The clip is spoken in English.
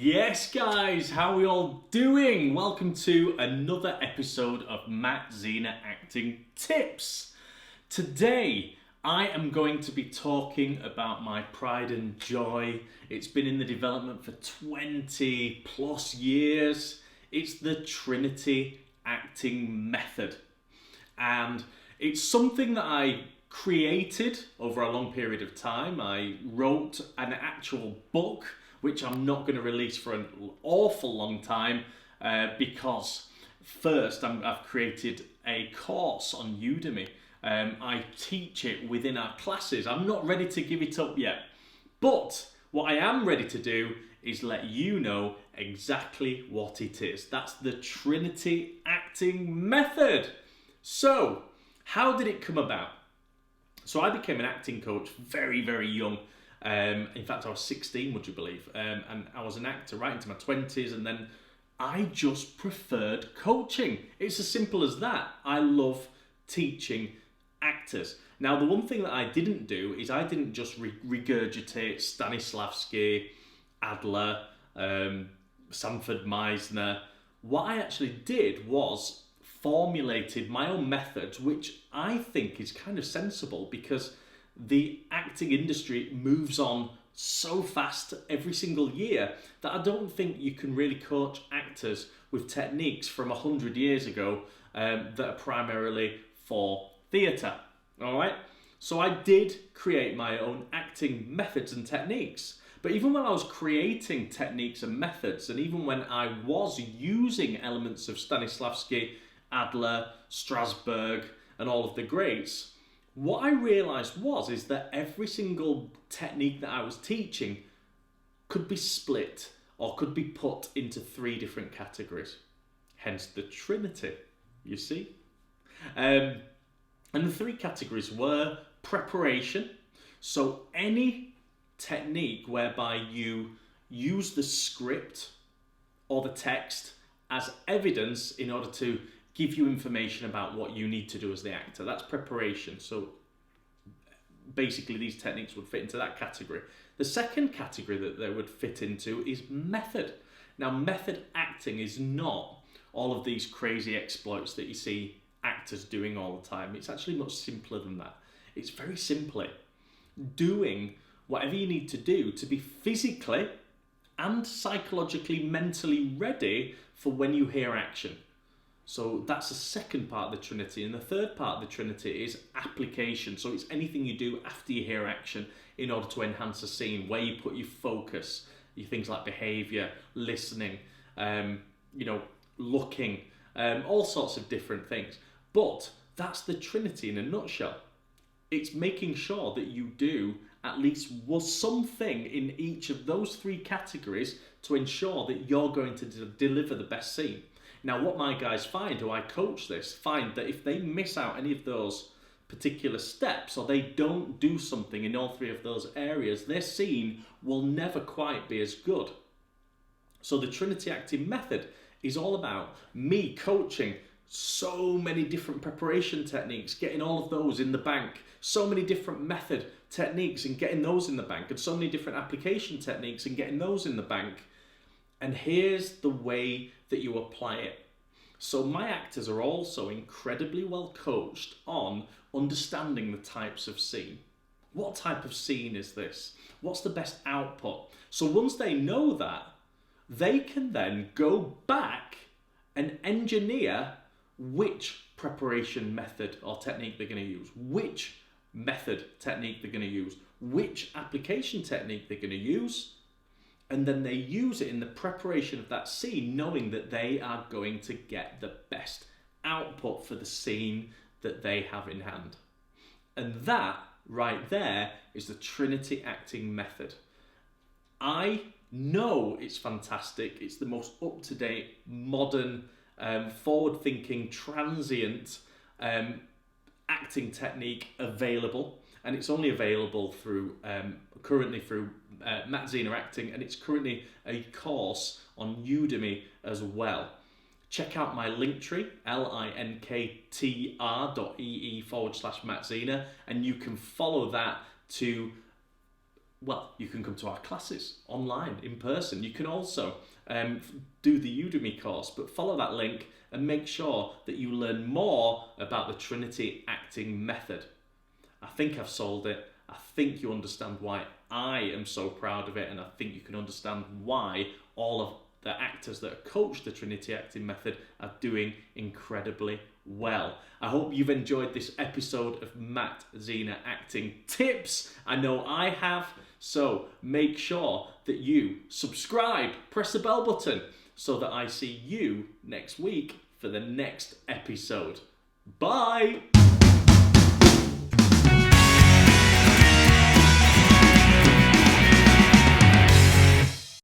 Yes guys, how are we all doing? Welcome to another episode of Zina Acting Tips. Today I am going to be talking about my pride and joy. It's been in the development for 20 plus years. It's the Trinity Acting Method. And it's something that I created over a long period of time. I wrote an actual book, which I'm not going to release for an awful long time because first I've created a course on Udemy. I teach it within our classes. I'm not ready to give it up yet. But what I am ready to do is let you know exactly what it is. That's the Trinity Acting Method. So, how did it come about? So I became an acting coach very, very young. In fact, I was 16, would you believe? And I was an actor right into my 20s, and then I just preferred coaching. It's as simple as that. I love teaching actors. Now, the one thing that I didn't do is I didn't just regurgitate Stanislavski, Adler, Sanford Meisner. What I actually did was formulated my own methods, which I think is kind of sensible because the acting industry moves on so fast every single year that I don't think you can really coach actors with techniques from 100 years ago that are primarily for theatre. All right, so I did create my own acting methods and techniques. But even when I was creating techniques and methods, and even when I was using elements of Stanislavski, Adler, Strasberg, and all of the greats, what I realised is that every single technique that I was teaching could be split or could be put into three different categories. Hence the Trinity, you see. And the three categories were preparation. So any technique whereby you use the script or the text as evidence in order to give you information about what you need to do as the actor. That's preparation. So basically these techniques would fit into that category. The second category that they would fit into is method. Now, method acting is not all of these crazy exploits that you see actors doing all the time. It's actually much simpler than that. It's very simply doing whatever you need to do to be physically and psychologically, mentally ready for when you hear action. So that's the second part of the Trinity. And the third part of the Trinity is application. So it's anything you do after you hear action in order to enhance a scene, where you put your focus, your things like behaviour, listening, looking, all sorts of different things. But that's the Trinity in a nutshell. It's making sure that you do at least something in each of those three categories to ensure that you're going to deliver the best scene. Now, what my guys find, who I coach this, find that if they miss out any of those particular steps or they don't do something in all three of those areas, their scene will never quite be as good. So the Trinity Acting Method is all about me coaching so many different preparation techniques, getting all of those in the bank, so many different method techniques and getting those in the bank, and so many different application techniques and getting those in the bank. And here's the way that you apply it. So my actors are also incredibly well coached on understanding the types of scene. What type of scene is this? What's the best output? So once they know that, they can then go back and engineer which preparation method or technique they're going to use, which method technique they're going to use, which application technique they're going to use, and then they use it in the preparation of that scene, knowing that they are going to get the best output for the scene that they have in hand. And that right there is the Trinity Acting Method. I know it's fantastic. It's the most up-to-date, modern, forward-thinking, transient acting technique available. And it's only available currently through Zina Acting, and it's currently a course on Udemy as well. Check out my Linktree, linktr.ee/Matt Zina, and you can follow that to well, you can come to our classes online, in person. You can also do the Udemy course, but follow that link and make sure that you learn more about the Trinity Acting Method. I think I've sold it. I think you understand why I am so proud of it, and I think you can understand why all of the actors that coach the Trinity Acting Method are doing incredibly well. I hope you've enjoyed this episode of Matt Zina Acting Tips. I know I have, so make sure that you subscribe, press the bell button so that I see you next week for the next episode. Bye!